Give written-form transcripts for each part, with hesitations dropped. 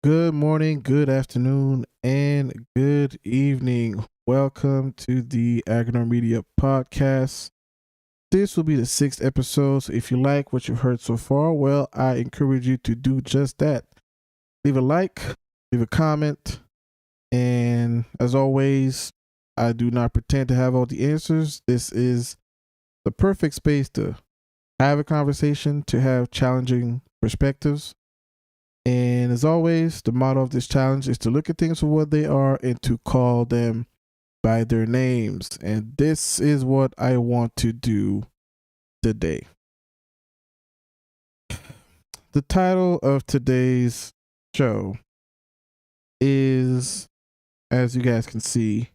Good morning, good afternoon, and good evening. Welcome to the Agenormedia podcast. This will be the sixth episode. So if you like what you've heard so far, well, I encourage you to do just that. Leave a like, leave a comment, and as always, I do not pretend to have all the answers. This is the perfect space to have a conversation, to have challenging perspectives. And as always, the motto of this challenge is to look at things for what they are and to call them by their names. And this is what I want to do today. The title of today's show is, as you guys can see,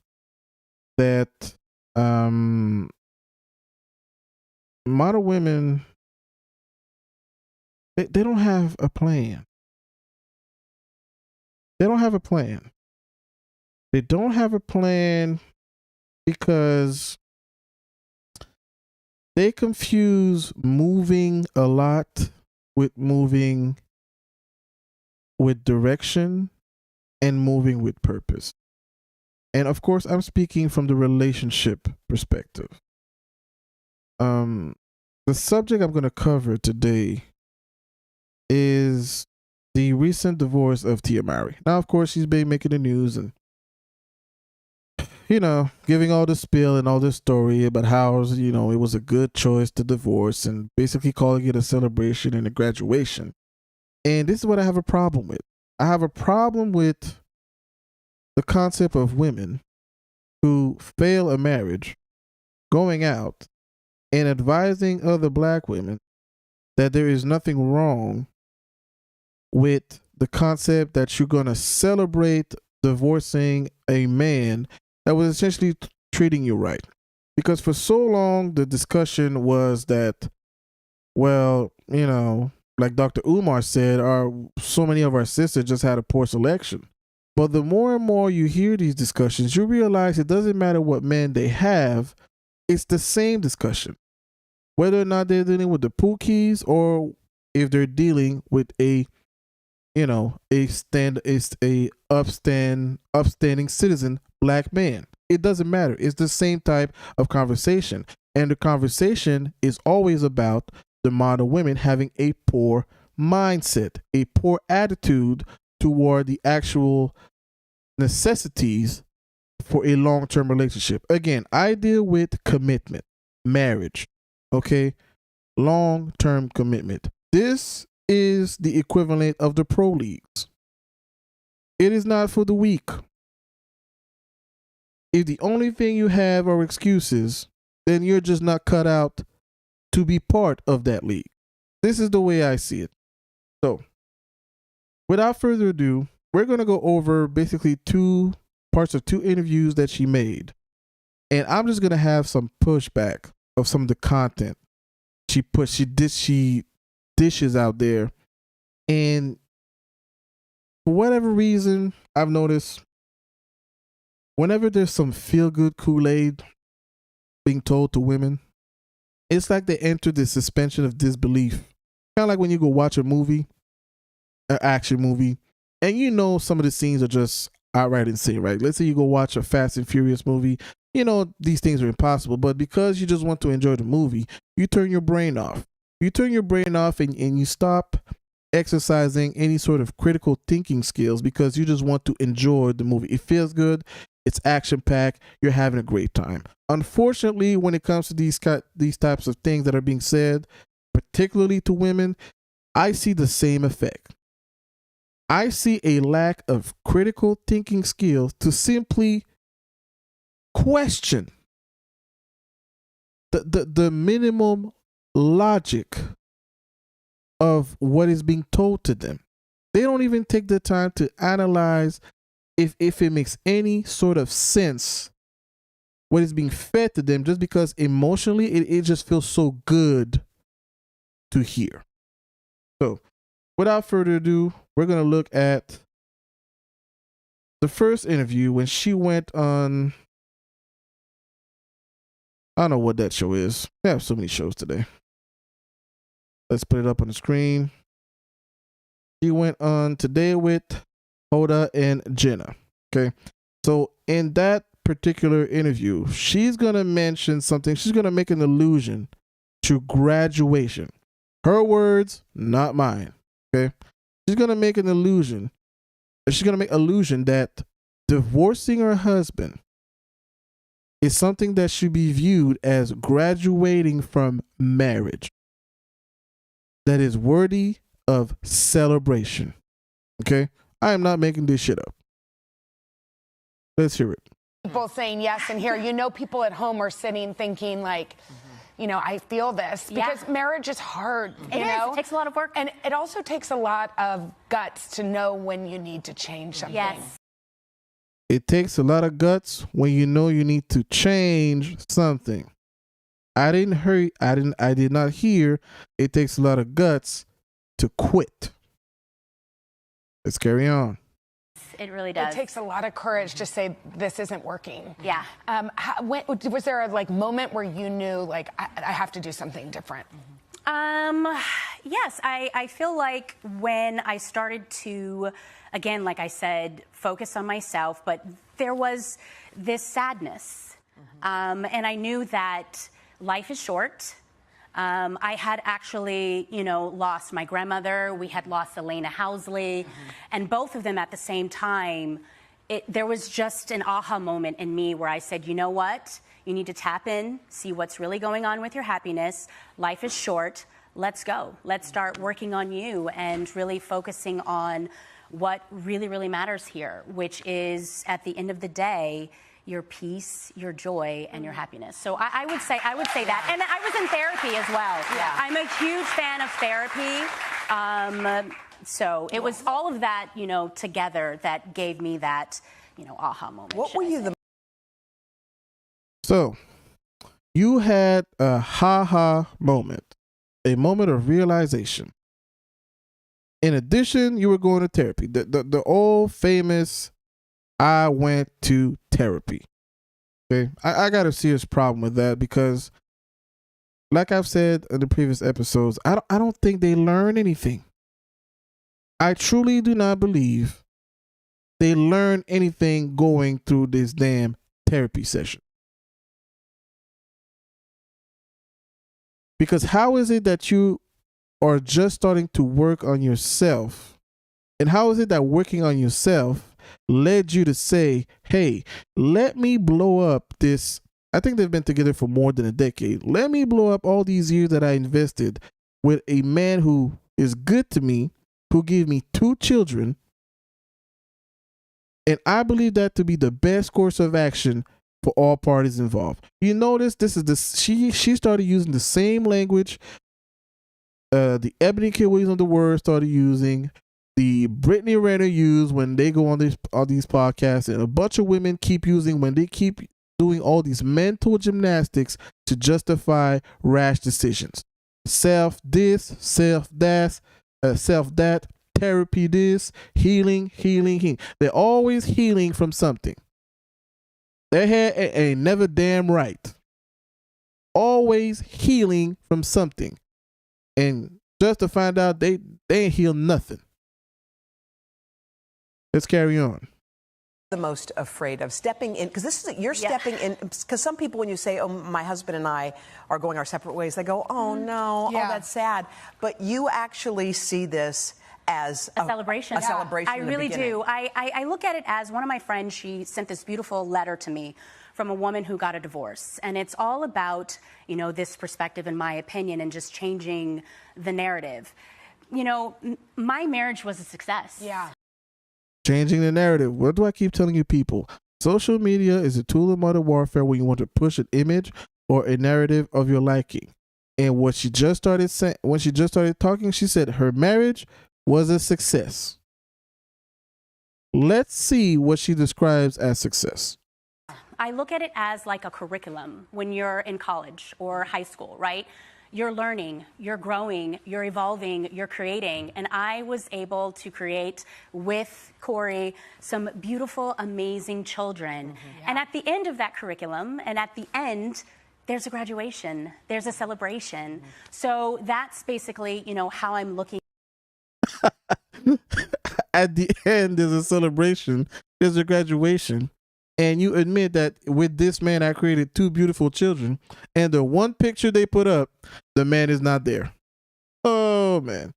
that model women, they don't have a plan. They don't have a plan. They don't have a plan because they confuse moving a lot with moving with direction and moving with purpose. And of course, I'm speaking from the relationship perspective. The subject I'm going to cover today is the recent divorce of Tia Mowry. Now, of course, she's been making the news and giving all the spiel and all this story about how, it was a good choice to divorce and basically calling it a celebration and a graduation. And this is what I have a problem with. I have a problem with the concept of women who fail a marriage going out and advising other black women that there is nothing wrong with the concept that you're going to celebrate divorcing a man that was essentially treating you right. Because for so long, the discussion was that, well, like Dr. Umar said, so many of our sisters just had a poor selection. But the more and more you hear these discussions, you realize it doesn't matter what men they have, it's the same discussion. Whether or not they're dealing with the Pookies or if they're dealing with a upstanding citizen black man. It doesn't matter. It's the same type of conversation. And the conversation is always about the model women having a poor mindset, a poor attitude toward the actual necessities for a long-term relationship. Again, I deal with commitment, marriage, okay? Long-term commitment. This is the equivalent of the pro leagues. It is not for the weak. If the only thing you have are excuses, then you're just not cut out to be part of that league. This is the way I see it. So, without further ado, we're going to go over basically two parts of two interviews that she made. And I'm just going to have some pushback of some of the content she dishes out there. And for whatever reason, I've noticed whenever there's some feel-good Kool-Aid being told to women, it's like they enter the suspension of disbelief. Kind of like when you go watch a movie, an action movie, and some of the scenes are just outright insane, right? Let's say you go watch a Fast and Furious movie. These things are impossible, but because you just want to enjoy the movie, you turn your brain off. You turn your brain off and you stop exercising any sort of critical thinking skills because you just want to enjoy the movie. It feels good. It's action packed. You're having a great time. Unfortunately, when it comes to these types of things that are being said, particularly to women, I see the same effect. I see a lack of critical thinking skills to simply question the minimum logic of what is being told to them. They don't even take the time to analyze if it makes any sort of sense what is being fed to them, just because emotionally it just feels so good to hear. So without further ado, we're going to look at the first interview when she went on, I don't know what that show is. They have so many shows today. Let's put it up on the screen. She went on Today with Hoda and Jenna. Okay. So in that particular interview, she's going to mention something. She's going to make an allusion to graduation. Her words, not mine. Okay. She's going to make an allusion. She's going to make allusion that divorcing her husband is something that should be viewed as graduating from marriage. That is worthy of celebration. Okay? I am not making this shit up. Let's hear it. People saying yes, and here, people at home are sitting thinking like, I feel this because marriage is hard. It is. It takes a lot of work. And it also takes a lot of guts to know when you need to change something. Yes. It takes a lot of guts when you know you need to change something. I did not hear it takes a lot of guts to quit. Let's carry on. It really does. It takes a lot of courage to say this isn't working. Yeah. Was there a moment where you knew I have to do something different? Yes, I feel like when I started to, again, like I said, focus on myself, but there was this sadness. And I knew that life is short. I had actually, lost my grandmother. We had lost Elena Housley. And both of them at the same time, there was just an aha moment in me where I said, you know what? You need to tap in, see what's really going on with your happiness. Life is short. Let's go. Let's start working on you and really focusing on what really, really matters here, which is at the end of the day, your peace, your joy, and your happiness. So I would say that. And I was in therapy as well. Yeah. I'm a huge fan of therapy. So it was all of that, together that gave me that, aha moment. What were you So you had a ha-ha moment, a moment of realization. In addition, you were going to therapy. The old famous I went to therapy. Okay, I got a serious problem with that because, like I've said in the previous episodes, I don't think they learn anything. I truly do not believe they learn anything going through this damn therapy session. Because how is it that you are just starting to work on yourself? And how is it that working on yourself led you to say, hey, let me blow up this? I think they've been together for more than a decade. Let me blow up all these years that I invested with a man who is good to me, who gave me 2 children. And I believe that to be the best course of action for all parties involved. You notice she started using the same language the Ebony Kid Williams of the Word started using, the Brittany Renner used when they go on these podcasts, and a bunch of women keep using when they keep doing all these mental gymnastics to justify rash decisions. Self this, self that, therapy this, healing. They're always healing from something. Their head ain't never damn right. Always healing from something. And just to find out they ain't healed nothing. Let's carry on. The most afraid of stepping in, because you're stepping in, because some people, when you say, oh, my husband and I are going our separate ways, they go, oh no, oh, that's sad. But you actually see this as a celebration. A celebration. I really do. I look at it as, one of my friends, she sent this beautiful letter to me from a woman who got a divorce. And it's all about, this perspective, in my opinion, and just changing the narrative. My marriage was a success. Yeah. Changing the narrative. What do I keep telling you people? Social media is a tool of modern warfare when you want to push an image or a narrative of your liking. And what she just started saying, when she just started talking, she said her marriage was a success. Let's see what she describes as success. I look at it as like a curriculum when you're in college or high school, right? You're learning, you're growing, you're evolving, you're creating. And I was able to create with Corey some beautiful, amazing children. And at the end of that curriculum, and at the end, there's a graduation, there's a celebration. So that's basically, how I'm looking. at the end there's a celebration, there's a graduation, and you admit that with this man I created 2 beautiful children, and the one picture they put up, the man is not there. Oh man,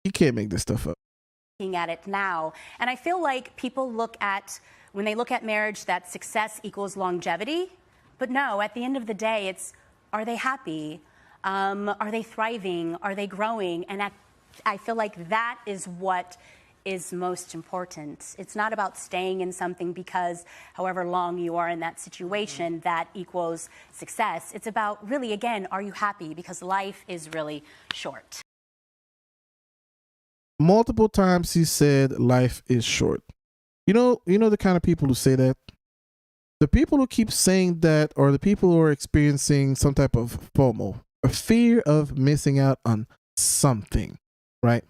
you can't make this stuff up. Looking at it now, and I feel like people look at, when they look at marriage, that success equals longevity, but no, at the end of the day, it's, are they happy? Are they thriving? Are they growing? And I feel like that is what is most important. It's not about staying in something because however long you are in that situation, that equals success. It's about really, again, are you happy? Because life is really short. Multiple times he said life is short. You know the kind of people who say that? The people who keep saying that are the people who are experiencing some type of FOMO, a fear of missing out on something, right?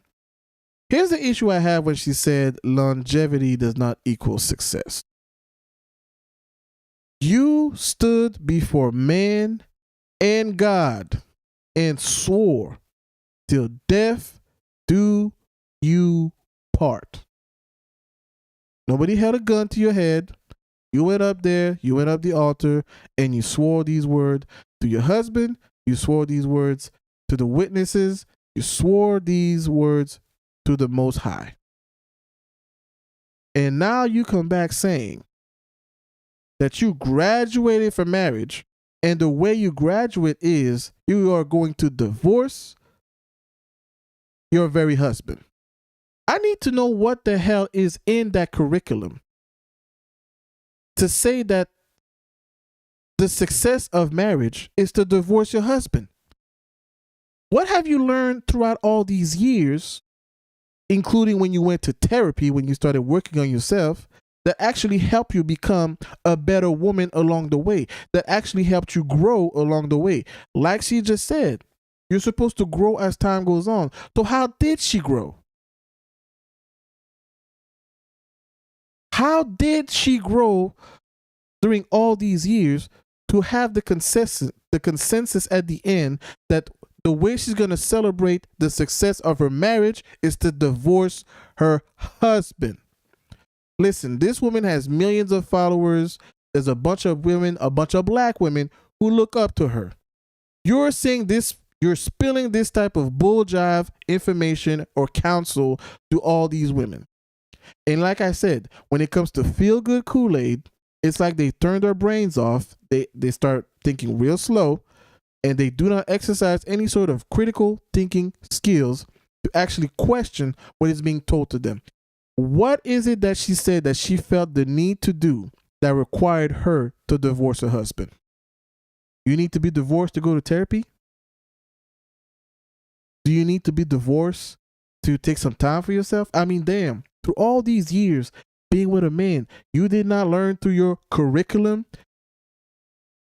Here's the issue I have when she said longevity does not equal success. You stood before man and God and swore, till death do you part. Nobody held a gun to your head. You went up there, you went up the altar, and you swore these words to your husband. You swore these words to the witnesses. You swore these words to the Most High. And now you come back saying that you graduated from marriage, and the way you graduate is you are going to divorce your very husband. I need to know what the hell is in that curriculum to say that the success of marriage is to divorce your husband. What have you learned throughout all these years, including when you went to therapy, when you started working on yourself, that actually helped you become a better woman along the way, that actually helped you grow along the way? Like she just said, you're supposed to grow as time goes on. So how did she grow? How did she grow during all these years to have the consensus at the end that the way she's going to celebrate the success of her marriage is to divorce her husband? Listen, this woman has millions of followers. There's a bunch of women, a bunch of black women who look up to her. You're saying this, you're spilling this type of bull jive information or counsel to all these women. And like I said, when it comes to feel-good Kool-Aid, it's like they turn their brains off. They start thinking real slow, and they do not exercise any sort of critical thinking skills to actually question what is being told to them. What is it that she said that she felt the need to do that required her to divorce her husband? You need to be divorced to go to therapy? Do you need to be divorced to take some time for yourself? I mean, damn. Through all these years being with a man, you did not learn through your curriculum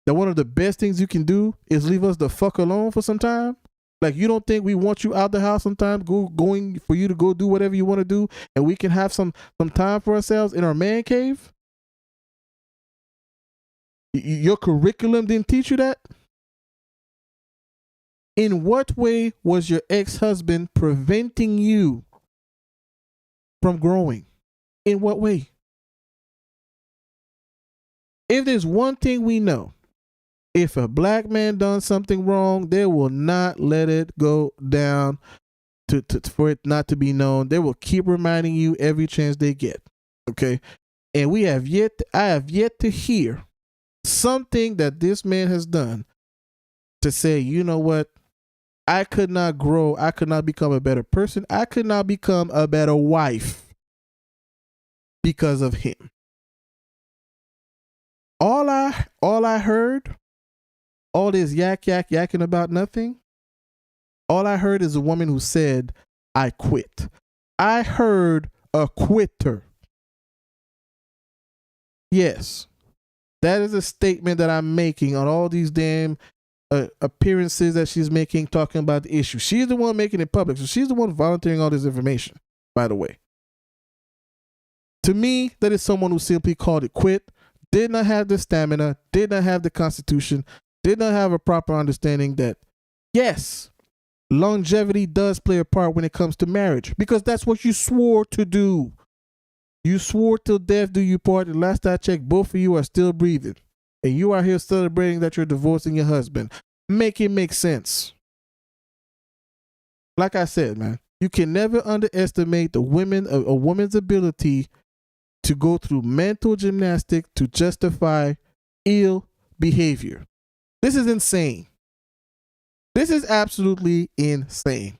that one of the best things you can do is leave us the fuck alone for some time? Like, you don't think we want you out the house sometimes, going for you to go do whatever you want to do, and we can have some time for ourselves in our man cave? Your curriculum didn't teach you that? In what way was your ex-husband preventing you from growing? In what way? If there's one thing we know, if a black man done something wrong, they will not let it go down for it not to be known. They will keep reminding you every chance they get. Okay? And I have yet to hear something that this man has done to say, you know what? I could not grow. I could not become a better person. I could not become a better wife because of him. All I heard, all this yakking about nothing, all I heard is a woman who said, I quit. I heard a quitter. Yes, that is a statement that I'm making on all these damn appearances that she's making, talking about the issue. She's the one making it public, so she's the one volunteering all this information, by the way. To me, that is someone who simply called it quit, did not have the stamina, did not have the constitution, did not have a proper understanding that, yes, longevity does play a part when it comes to marriage, because that's what you swore to do. You swore till death do you part, and last I checked, both of you are still breathing. And you are here celebrating that you're divorcing your husband. Make it make sense. Like I said, man, you can never underestimate a woman's ability to go through mental gymnastics to justify ill behavior. This is insane. This is absolutely insane.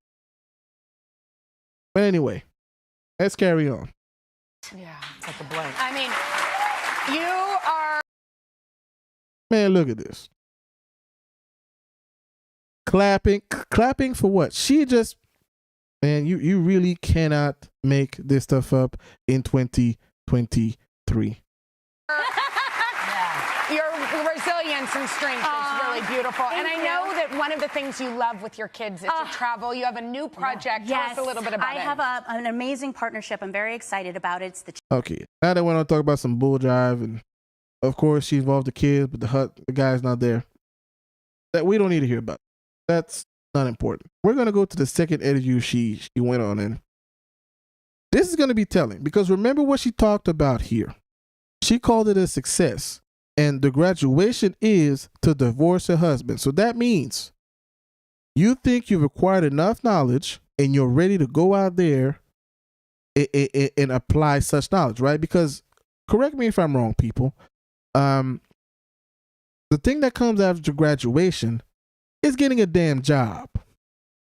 But anyway, let's carry on. Yeah, it's like a blank. I mean, you are... Man, look at this. Clapping for what? She just... Man, you really cannot make this stuff up in 2023. Your resilience and strength is really beautiful. And I know that one of the things you love with your kids is to travel. You have a new project. Tell us a little bit about it. I have an amazing partnership. I'm very excited about it. It's the Okay, now that we're going to talk about some bull jive, and of course she involved the kids, but the guy's not there. That we don't need to hear about. That's not important. We're going to go to the second interview she went on, and this is going to be telling, because remember what she talked about here. She called it a success. And the graduation is to divorce her husband. So that means you think you've acquired enough knowledge and you're ready to go out there and apply such knowledge, right? Because, correct me if I'm wrong, people. The thing that comes after graduation is getting a damn job,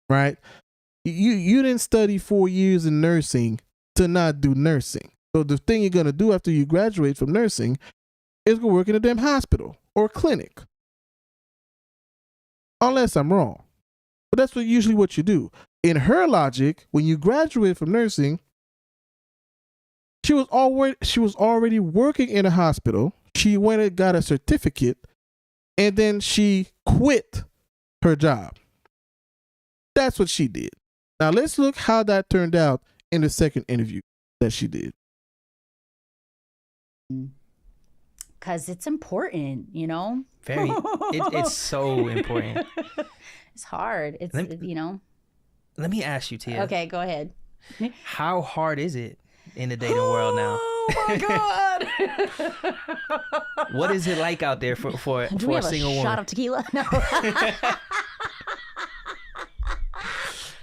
right? You didn't study 4 years in nursing to not do nursing. So the thing you're going to do after you graduate from nursing is go work in a damn hospital or clinic. Unless I'm wrong. But that's usually what you do. In her logic, when you graduate from nursing, she was already working in a hospital. She went and got a certificate, and then she quit her job. That's what she did. Now let's look how that turned out in the second interview that she did. Because it's important, you know? Very. It's so important. It's hard. It's, you know. Let me ask you, Tia. Okay, go ahead. How hard is it in the dating world now? Oh, my God. What is it like out there for a single woman? Do we have a shot of tequila? No.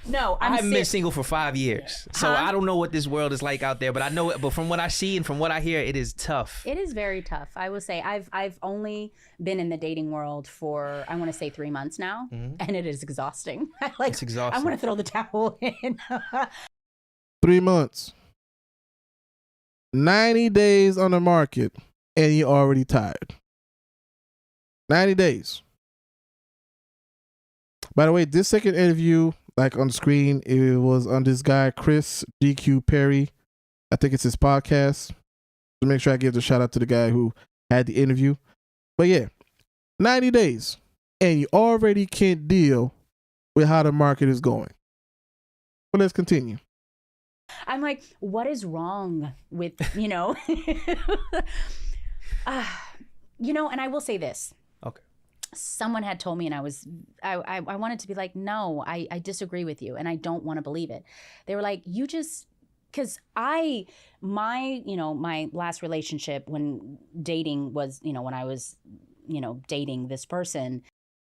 No, I haven't been single for 5 years, so I don't know what this world is like out there. But I know, but from what I see and from what I hear, it is tough. It is very tough. I will say I've only been in the dating world for, I want to say 3 months now, and it is exhausting. It's exhausting. I want to throw the towel in. 3 months, 90 days on the market, and you're already tired. 90 days. By the way, this second interview, like on the screen, it was on this guy, Chris GQ Perry. I think it's his podcast. To make sure I give the shout out to the guy who had the interview. But yeah, 90 days. And you already can't deal with how the market is going. But let's continue. I'm like, what is wrong with, you know? You know, and I will say this. Okay. Someone had told me, and I wanted to be like, no, I disagree with you, and I don't want to believe it. They were like, you just, because my last relationship when dating was, you know, when I was, you know, dating this person.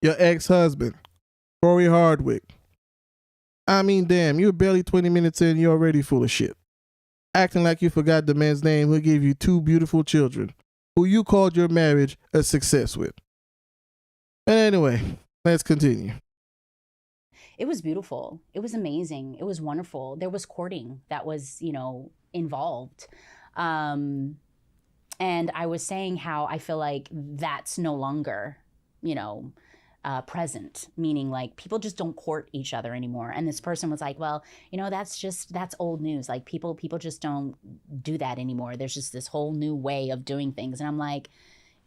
Your ex-husband, Corey Hardwick. I mean, damn, you're barely 20 minutes in, you're already full of shit. Acting like you forgot the man's name who gave you 2 beautiful children, who you called your marriage a success with. And anyway, let's continue. It was beautiful. It was amazing. It was wonderful. There was courting that was, you know, involved. And I was saying how I feel like that's no longer, you know, present, meaning like people just don't court each other anymore. And this person was like, well, you know, that's old news. Like people just don't do that anymore. There's just this whole new way of doing things. And I'm like,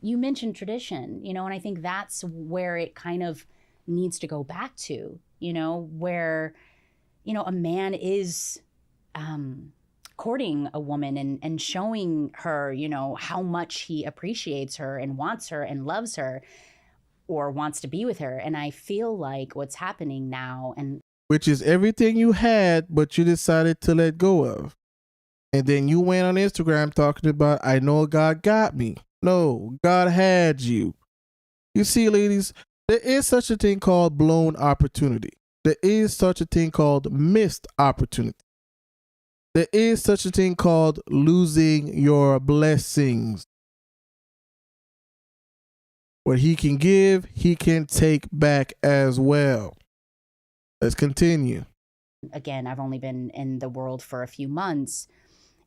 you mentioned tradition, you know, and I think that's where it kind of needs to go back to, you know, where, you know, a man is courting a woman and showing her, you know, how much he appreciates her and wants her and loves her. or wants to be with her. And I feel like what's happening now, and which is everything you had, but you decided to let go of. And then you went on Instagram talking about, I know God got me. No, God had you. You see, ladies, there is such a thing called blown opportunity. There is such a thing called missed opportunity. There is such a thing called losing your blessings. What he can give, he can take back as well. Let's continue. Again, I've only been in the world for a few months,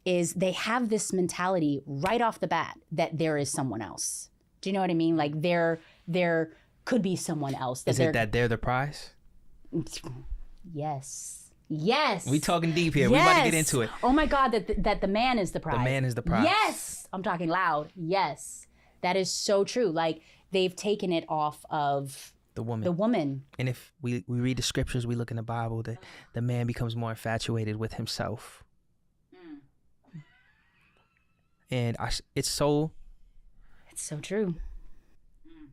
is they have this mentality right off the bat that there is someone else. Do you know what I mean? Like there could be someone else. Is it that they're the prize? Yes. Yes. We talking deep here. Yes. We about to get into it. Oh my God, that the man is the prize. The man is the prize. Yes. I'm talking loud. Yes. That is so true. Like they've taken it off of the woman. And if we read the scriptures, we look in the Bible, the man becomes more infatuated with himself. And it's so true.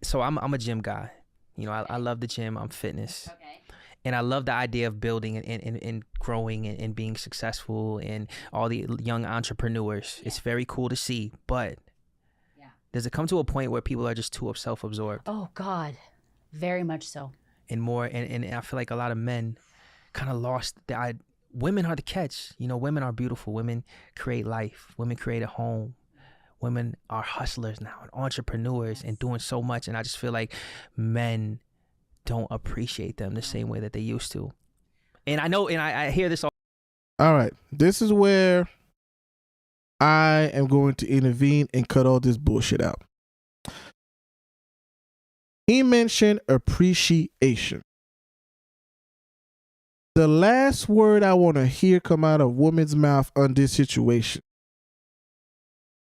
So I'm a gym guy. You know, I love the gym. I'm fitness. Okay. And I love the idea of building and growing and being successful and all the young entrepreneurs. Yeah. It's very cool to see. But does it come to a point where people are just too self-absorbed? Oh, God. Very much so. And more. And I feel like a lot of men kind of lost women are the catch. You know, women are beautiful. Women create life. Women create a home. Women are hustlers now and entrepreneurs and doing so much. And I just feel like men don't appreciate them the same way that they used to. And I know, and I hear this all. All right. This is where I am going to intervene and cut all this bullshit out. He mentioned appreciation. The last word I want to hear come out of women's mouth on this situation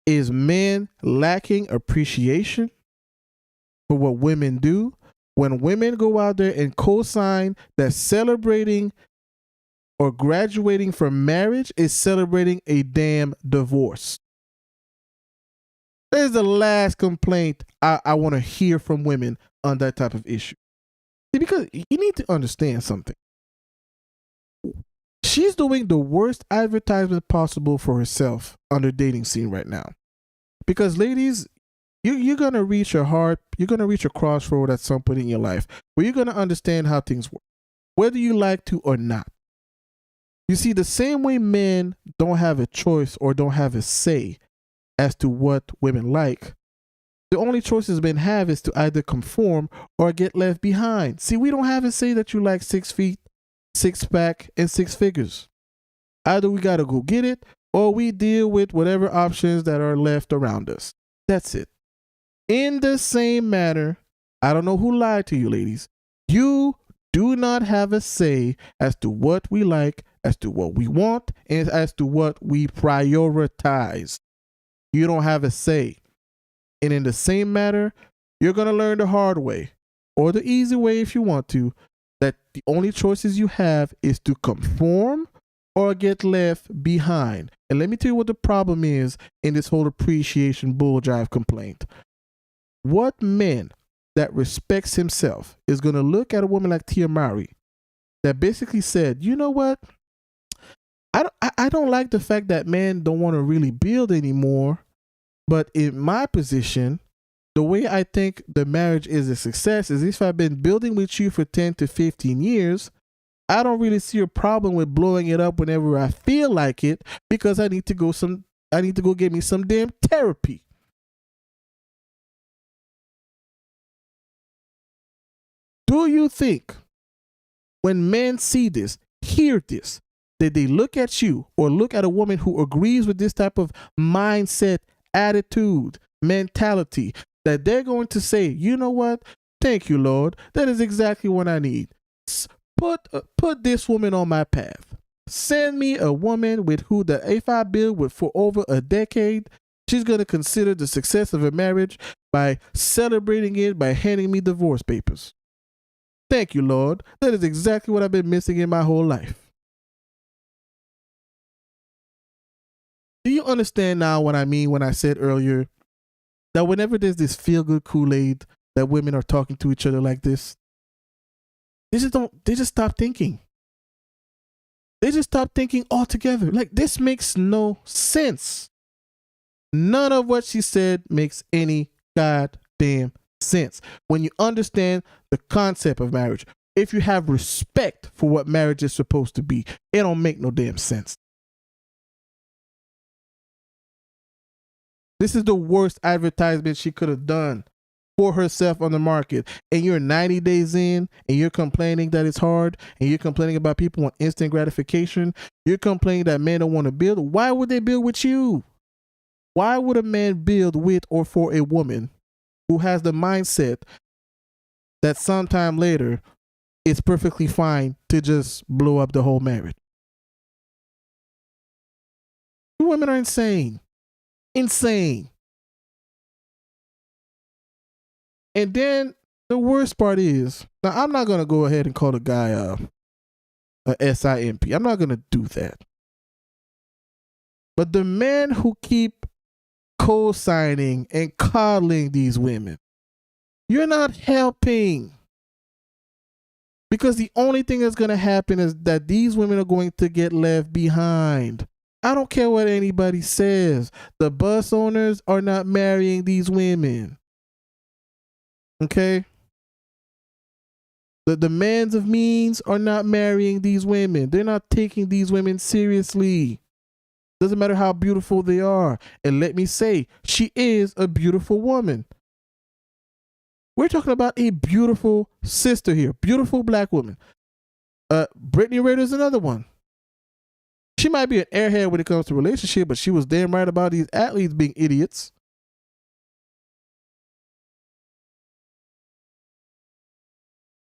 is men lacking appreciation for what women do. When women go out there and co-sign that celebrating or graduating from marriage is celebrating a damn divorce. That is the last complaint I want to hear from women on that type of issue. See, because you need to understand something. She's doing the worst advertisement possible for herself on the dating scene right now. Because ladies, you're going to reach a crossroad at some point in your life where you're going to understand how things work, whether you like to or not. You see, the same way men don't have a choice or don't have a say as to what women like, the only choices men have is to either conform or get left behind. See, we don't have a say that you like 6 feet, 6-pack, and 6 figures. Either we got to go get it or we deal with whatever options that are left around us. That's it. In the same manner, I don't know who lied to you, ladies. You do not have a say as to what we like, as to what we want, and as to what we prioritize. You don't have a say. And in the same manner, you're going to learn the hard way, or the easy way if you want to, that the only choices you have is to conform or get left behind. And let me tell you what the problem is in this whole appreciation bull jive complaint. What man that respects himself is going to look at a woman like Tia Mowry that basically said, you know what? I don't like the fact that men don't want to really build anymore. But in my position, the way I think the marriage is a success is if I've been building with you for 10 to 15 years, I don't really see a problem with blowing it up whenever I feel like it because I need to go get me some damn therapy. Do you think when men see this, hear this, that they look at you or look at a woman who agrees with this type of mindset, attitude, mentality, that they're going to say, you know what? Thank you, Lord. That is exactly what I need. Put this woman on my path. Send me a woman with who that if I build with for over a decade, she's going to consider the success of a marriage by celebrating it by handing me divorce papers. Thank you, Lord. That is exactly what I've been missing in my whole life. Do you understand now what I mean when I said earlier that whenever there's this feel-good Kool-Aid that women are talking to each other like this. They just stop thinking. They just stop thinking altogether. Like, this makes no sense. None of what she said makes any goddamn sense. When you understand the concept of marriage, if you have respect for what marriage is supposed to be, it don't make no damn sense. This is the worst advertisement she could have done for herself on the market. And you're 90 days in and you're complaining that it's hard, and you're complaining about people want instant gratification. You're complaining that men don't want to build. Why would they build with you? Why would a man build with or for a woman who has the mindset that sometime later it's perfectly fine to just blow up the whole marriage? You women are insane. Insane. And then the worst part is, now I'm not going to go ahead and call the guy a SIMP. I'm not going to do that. But the men who keep co-signing and coddling these women, you're not helping. Because the only thing that's going to happen is that these women are going to get left behind. I don't care what anybody says. The bus owners are not marrying these women. Okay? The demands of means are not marrying these women. They're not taking these women seriously. Doesn't matter how beautiful they are. And let me say, she is a beautiful woman. We're talking about a beautiful sister here. Beautiful black woman. Brittany Rader's another one. She might be an airhead when it comes to relationship, but she was damn right about these athletes being idiots.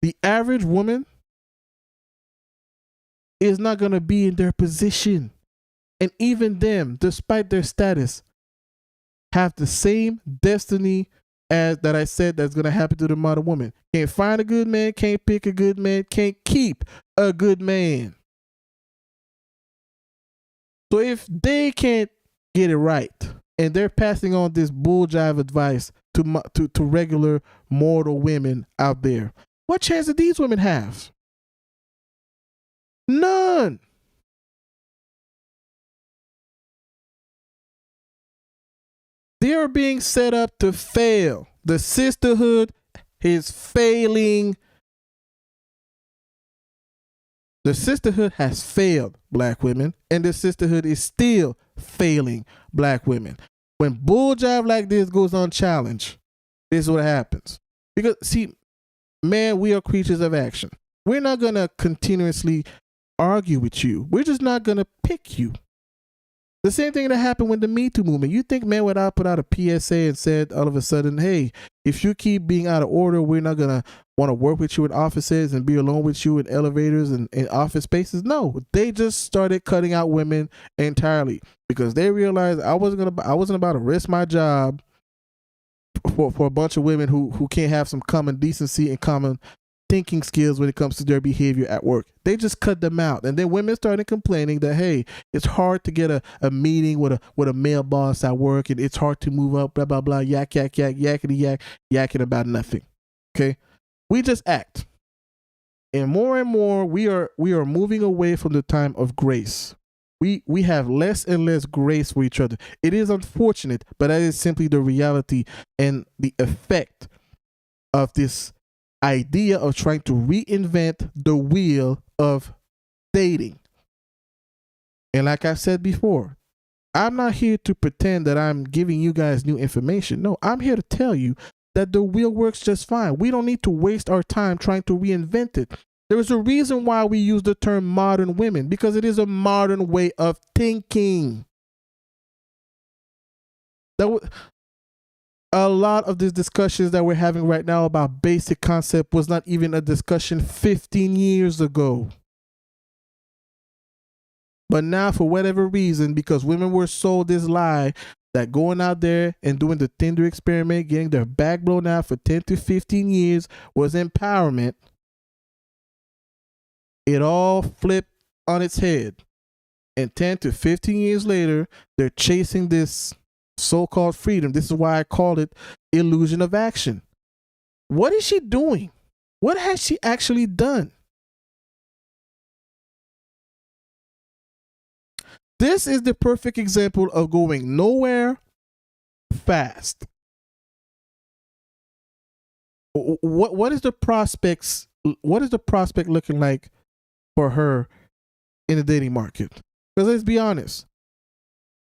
The average woman is not going to be in their position. And even them, despite their status, have the same destiny as that I said that's going to happen to the modern woman. Can't find a good man, can't pick a good man, can't keep a good man. So if they can't get it right, and they're passing on this bull jive advice to regular mortal women out there, what chance do these women have? None. They are being set up to fail. The sisterhood is failing. The sisterhood has failed black women, and the sisterhood is still failing black women. When bull jive like this goes unchallenged, this is what happens. Because, see, man, we are creatures of action. We're not going to continuously argue with you. We're just not going to pick you. The same thing that happened with the Me Too movement. You think men would have put out a PSA and said all of a sudden, hey, if you keep being out of order, we're not going to want to work with you in offices and be alone with you in elevators and in office spaces? No, they just started cutting out women entirely because they realized I wasn't about to risk my job for a bunch of women who can't have some common decency and common thinking skills when it comes to their behavior at work. They just cut them out. And then women started complaining that, hey, it's hard to get a meeting with a male boss at work, and it's hard to move up, blah, blah, blah, yak, yak, yak, yakety yak, yakking about nothing. Okay? We just act. And more, we are moving away from the time of grace. We have less and less grace for each other. It is unfortunate, but that is simply the reality and the effect of this idea of trying to reinvent the wheel of dating. And like I said before, I'm not here to pretend that I'm giving you guys new information. No, I'm here to tell you that the wheel works just fine. We don't need to waste our time trying to reinvent it. There is a reason why we use the term modern women, because it is a modern way of thinking. A lot of these discussions that we're having right now about basic concept was not even a discussion 15 years ago. But now, for whatever reason, because women were sold this lie that going out there and doing the Tinder experiment, getting their back blown out for 10 to 15 years was empowerment, it all flipped on its head. And 10 to 15 years later, they're chasing this so-called freedom. This is why I call it illusion of action. What is she doing? What has she actually done? This is the perfect example of going nowhere fast. What is the prospects? What is the prospect looking like for her in the dating market? Because let's be honest,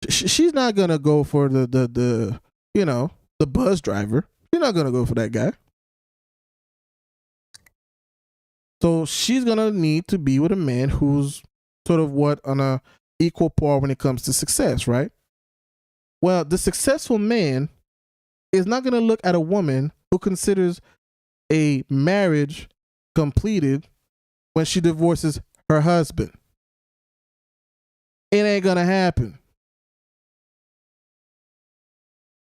she's not gonna go for the the bus driver. She's not gonna go for that guy. So she's gonna need to be with a man who's sort of on a equal par when it comes to success, right? Well, the successful man is not gonna look at a woman who considers a marriage completed when she divorces her husband. It ain't gonna happen.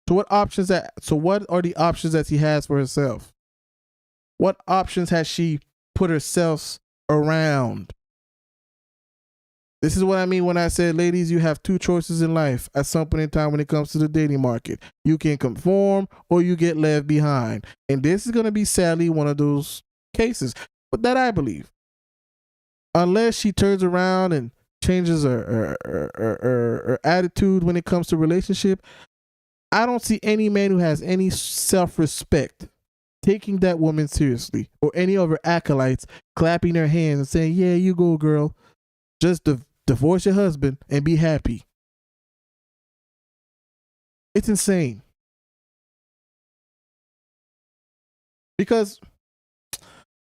So what are the options that he has for herself? What options has she put herself around? This is what I mean when I said, ladies, you have two choices in life at some point in time when it comes to the dating market. You can conform or you get left behind. And this is going to be sadly one of those cases. But that I believe. Unless she turns around and changes her attitude when it comes to relationship, I don't see any man who has any self-respect taking that woman seriously, or any of her acolytes clapping their hands and saying, yeah, you go, girl. Just divorce your husband and be happy. It's insane. Because,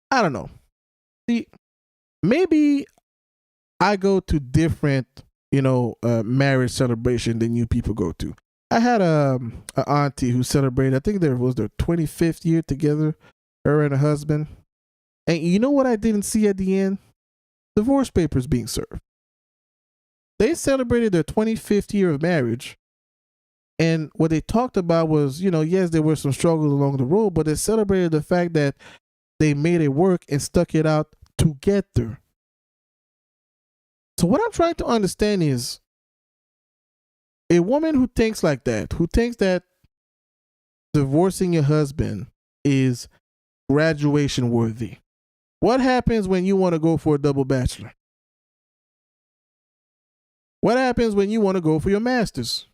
I don't know. See, maybe I go to different, marriage celebration than you people go to. I had an auntie who celebrated, I think there was their 25th year together, her and her husband. And you know what I didn't see at the end? Divorce papers being served. They celebrated their 25th year of marriage. And what they talked about was, yes, there were some struggles along the road, but they celebrated the fact that they made it work and stuck it out together. So what I'm trying to understand is, a woman who thinks like that, who thinks that divorcing your husband is graduation worthy, what happens when you want to go for a double bachelor? What happens when you want to go for your master's?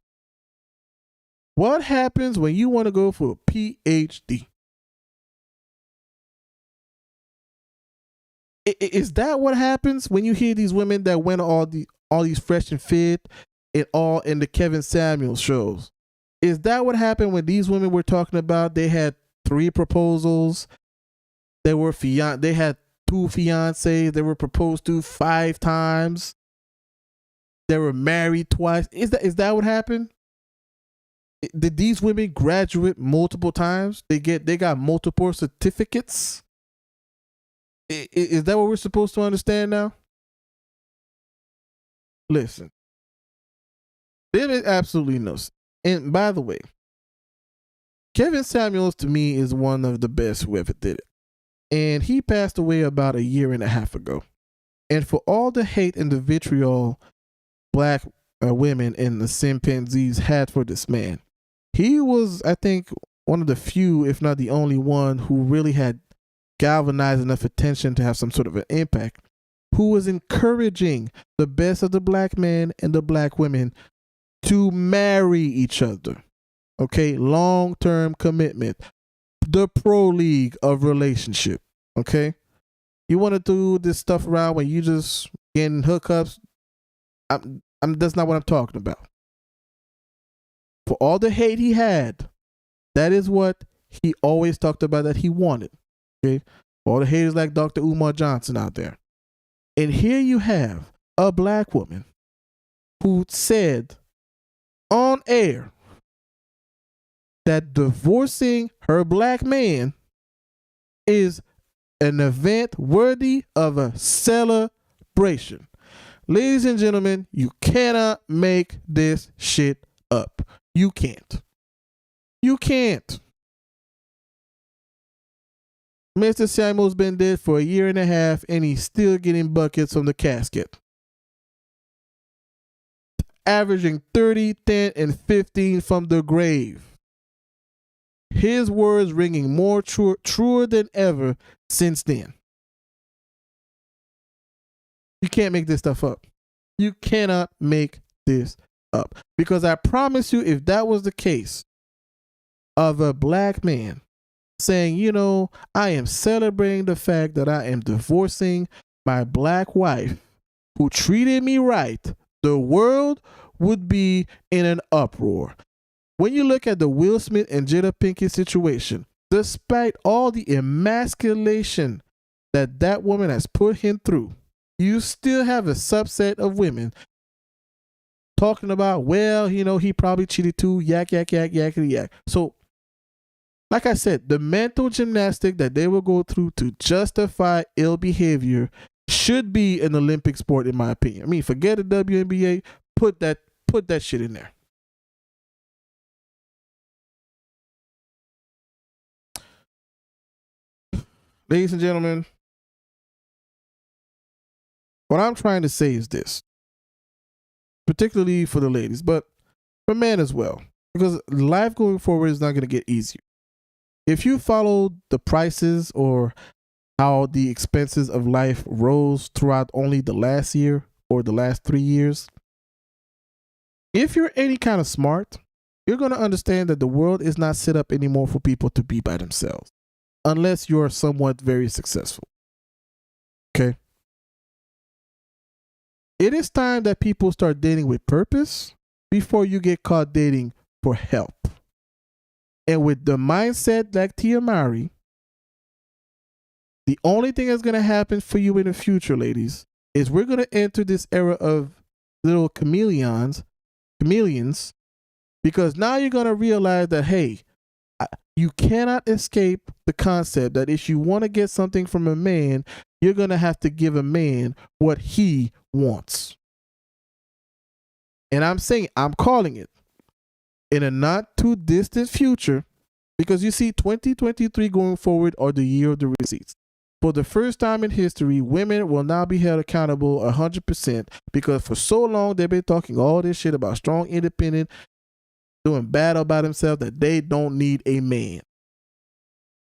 What happens when you want to go for a PhD? Is that what happens when you hear these women that went all these Fresh and Fit and all in the Kevin Samuels shows? Is that what happened when these women we're talking about? They had 3 proposals. They had 2 fiancés. They were proposed to 5 times. They were married twice. Is that what happened? Did these women graduate multiple times? They got multiple certificates? Is that what we're supposed to understand now? Listen. There is absolutely no. And by the way, Kevin Samuels to me is one of the best who ever did it. And he passed away about 1.5 years ago. And for all the hate and the vitriol black women and the chimpanzees had for this man, he was, I think, one of the few, if not the only one, who really had galvanized enough attention to have some sort of an impact, who was encouraging the best of the black men and the black women to marry each other. Okay, long-term commitment, the pro league of relationship. Okay, you want to do this stuff around when you just getting hookups? That's not what I'm talking about. For all the hate he had, that is what he always talked about that he wanted. Okay, all the haters like Dr. Umar Johnson out there, and here you have a black woman who said on air that divorcing her black man is an event worthy of a celebration. Ladies and gentlemen, you cannot make this shit up. You can't. You can't. Mr. Samuel's been dead for 1.5 years and he's still getting buckets from the casket. Averaging 30, 10, and 15 from the grave. his words ringing more truer than ever since then. You can't make this stuff up. You cannot make this up. Because I promise you, if that was the case of a black man saying, you know, I am celebrating the fact that I am divorcing my black wife who treated me right, the world would be in an uproar. When you look at the Will Smith and Jada Pinkett situation, despite all the emasculation that that woman has put him through, you still have a subset of women talking about, well, you know, he probably cheated too, yak, yakety yak. So, like I said, the mental gymnastic that they will go through to justify ill behavior should be an Olympic sport, in my opinion. I mean, forget the WNBA, put that shit in there. Ladies and gentlemen, what I'm trying to say is this, particularly for the ladies, but for men as well, because life going forward is not going to get easier. If you follow the prices or how the expenses of life rose throughout only the last year or the last 3 years, if you're any kind of smart, you're going to understand that the world is not set up anymore for people to be by themselves, unless you're somewhat very successful. Okay? It is time that people start dating with purpose before you get caught dating for help. And with the mindset like Tia Mowry, the only thing that's going to happen for you in the future, ladies, is we're going to enter this era of little chameleons, because now you're going to realize that, hey, you cannot escape the concept that if you want to get something from a man, you're going to have to give a man what he wants. And I'm calling it in a not too distant future, because you see 2023 going forward are the year of the receipts. For the first time in history, women will now be held accountable 100%, because for so long they've been talking all this shit about strong, independent, doing bad about themselves, that they don't need a man.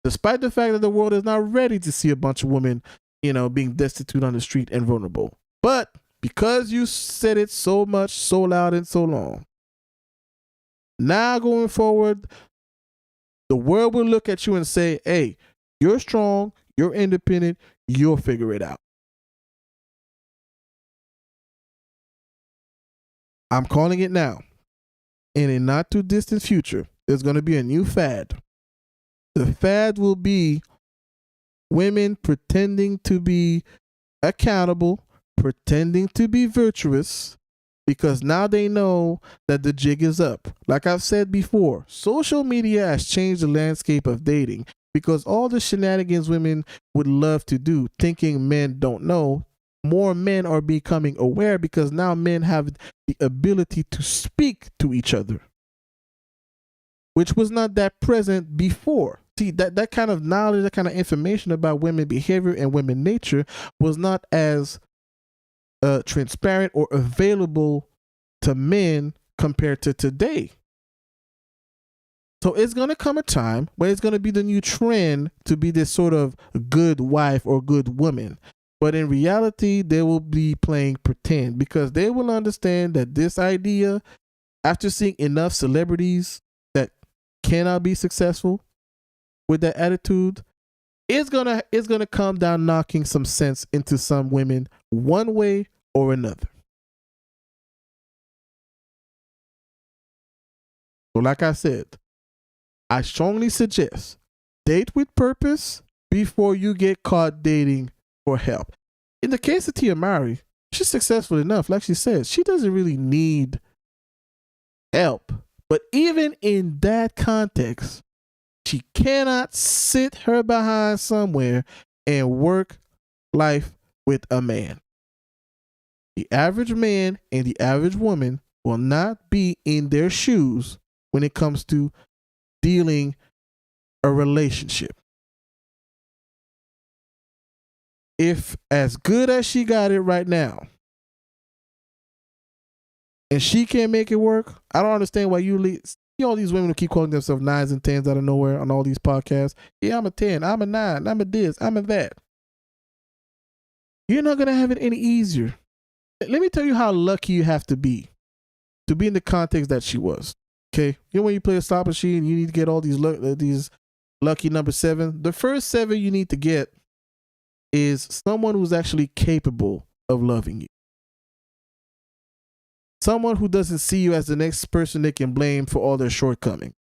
Despite the fact that the world is not ready to see a bunch of women, you know, being destitute on the street and vulnerable. But because you said it so much, so loud, and so long, now going forward, the world will look at you and say, hey, you're strong, you're independent, you'll figure it out. I'm calling it now. In a not too distant future, there's going to be a new fad. The fad will be women pretending to be accountable, pretending to be virtuous, because now they know that the jig is up. Like I've said before, social media has changed the landscape of dating, because all the shenanigans women would love to do, thinking men don't know, more men are becoming aware, because now men have the ability to speak to each other, which was not that present before. See, that kind of knowledge, that kind of information about women behavior and women nature was not as transparent or available to men compared to today. So it's going to come a time where it's going to be the new trend to be this sort of good wife or good woman. But in reality, they will be playing pretend, because they will understand that this idea, after seeing enough celebrities that cannot be successful with that attitude, it's gonna come down knocking some sense into some women one way or another. So like I said, I strongly suggest date with purpose before you get caught dating for help. In the case of Tia Mowry, she's successful enough. Like she says, she doesn't really need help. But even in that context, she cannot sit her behind somewhere and work life with a man. The average man and the average woman will not be in their shoes when it comes to dealing a relationship. If as good as she got it right now, and she can't make it work, I don't understand why you all these women who keep calling themselves 9s and 10s out of nowhere on all these podcasts. Yeah, I'm a 10, I'm a 9, I'm a this, I'm a that. You're not going to have it any easier. Let me tell you how lucky you have to be in the context that she was. Okay? You know when you play a slot machine, you need to get all these lucky number 7. The first 7 you need to get is someone who's actually capable of loving you. Someone who doesn't see you as the next person they can blame for all their shortcomings.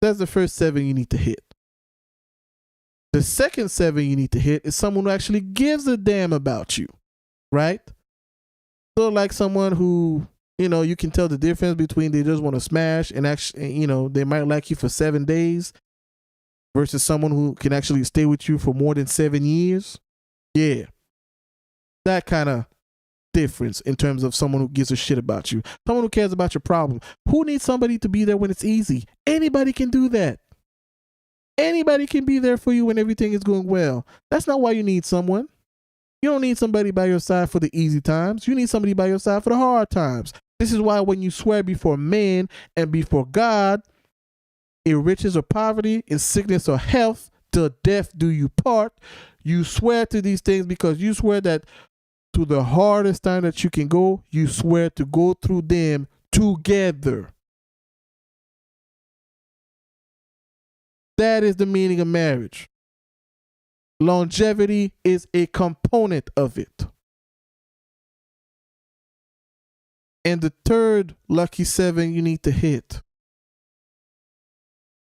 That's the first 7 you need to hit. The second 7 you need to hit is someone who actually gives a damn about you, right? So like someone who, you can tell the difference between they just want to smash and actually, they might like you for 7 days versus someone who can actually stay with you for more than 7 years. Yeah. That kind of difference in terms of someone who gives a shit about you. Someone who cares about your problem. Who needs somebody to be there when it's easy? Anybody can do that. Anybody can be there for you when everything is going well. That's not why you need someone. You don't need somebody by your side for the easy times. You need somebody by your side for the hard times. This is why when you swear before man and before God, in riches or poverty, in sickness or health, till death do you part, you swear to these things because you swear that to the hardest time that you can go, you swear to go through them together. That is the meaning of marriage. Longevity is a component of it. And the third lucky 7 you need to hit.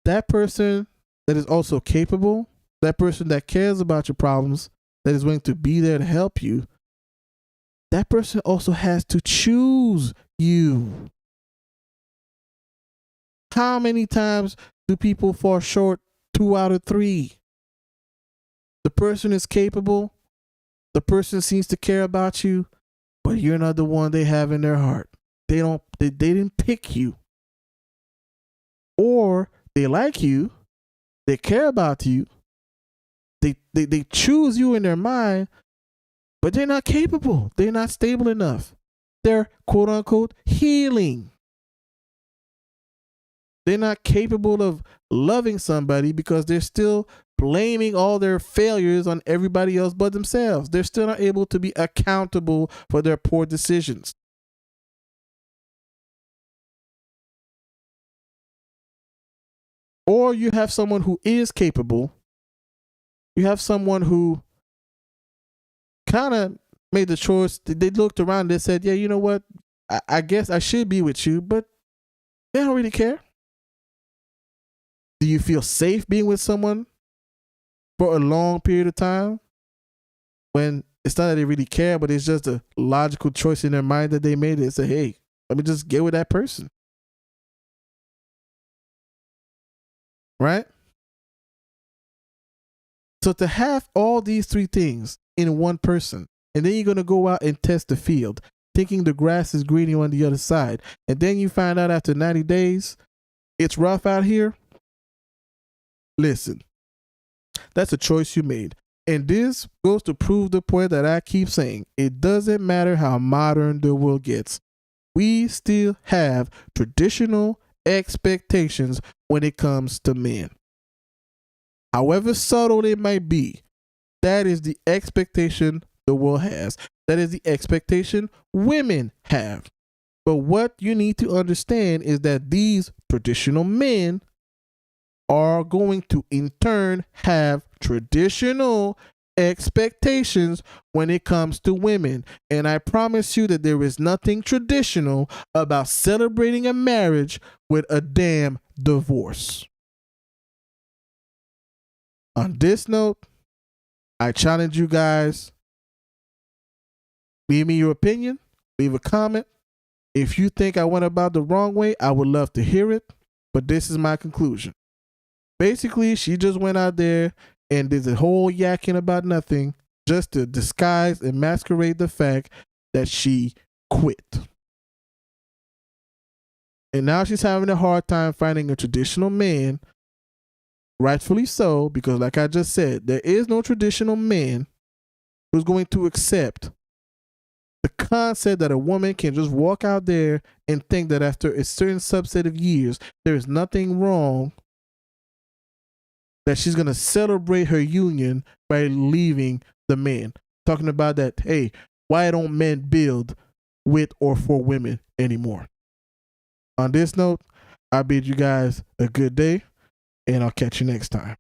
That person that is also capable, that person that cares about your problems, that is willing to be there to help you, that person also has to choose you. How many times do people fall short 2 out of 3? The person is capable. The person seems to care about you, but you're not the one they have in their heart. They didn't pick you. Or they like you. They care about you. They choose you in their mind, but they're not capable. They're not stable enough. They're quote unquote healing. They're not capable of loving somebody because they're still blaming all their failures on everybody else but themselves. They're still not able to be accountable for their poor decisions. Or you have someone who is capable. You have someone who kind of made the choice. They looked around and they said, yeah, you know what? I guess I should be with you, but they don't really care. Do you feel safe being with someone for a long period of time when it's not that they really care, but it's just a logical choice in their mind that they made? They say, hey, let me just get with that person. Right? So to have all these 3 things in one person, and then you're going to go out and test the field, thinking the grass is greener on the other side, and then you find out after 90 days, it's rough out here. Listen, that's a choice you made. And this goes to prove the point that I keep saying. It doesn't matter how modern the world gets. We still have traditional expectations when it comes to men. However subtle it might be, that is the expectation the world has. That is the expectation women have. But what you need to understand is that these traditional men are going to in turn have traditional expectations when it comes to women. And I promise you that there is nothing traditional about celebrating a marriage with a damn divorce. On this note, I challenge you guys. Leave me your opinion. Leave a comment. If you think I went about the wrong way, I would love to hear it. But this is my conclusion. Basically, she just went out there and did a whole yakking about nothing just to disguise and masquerade the fact that she quit. And now she's having a hard time finding a traditional man, rightfully so, because like I just said, there is no traditional man who's going to accept the The concept that a woman can just walk out there and think that after a certain subset of years, there is nothing wrong, that she's going to celebrate her union by leaving the man. Talking about that, hey, why don't men build with or for women anymore? On this note, I bid you guys a good day, and I'll catch you next time.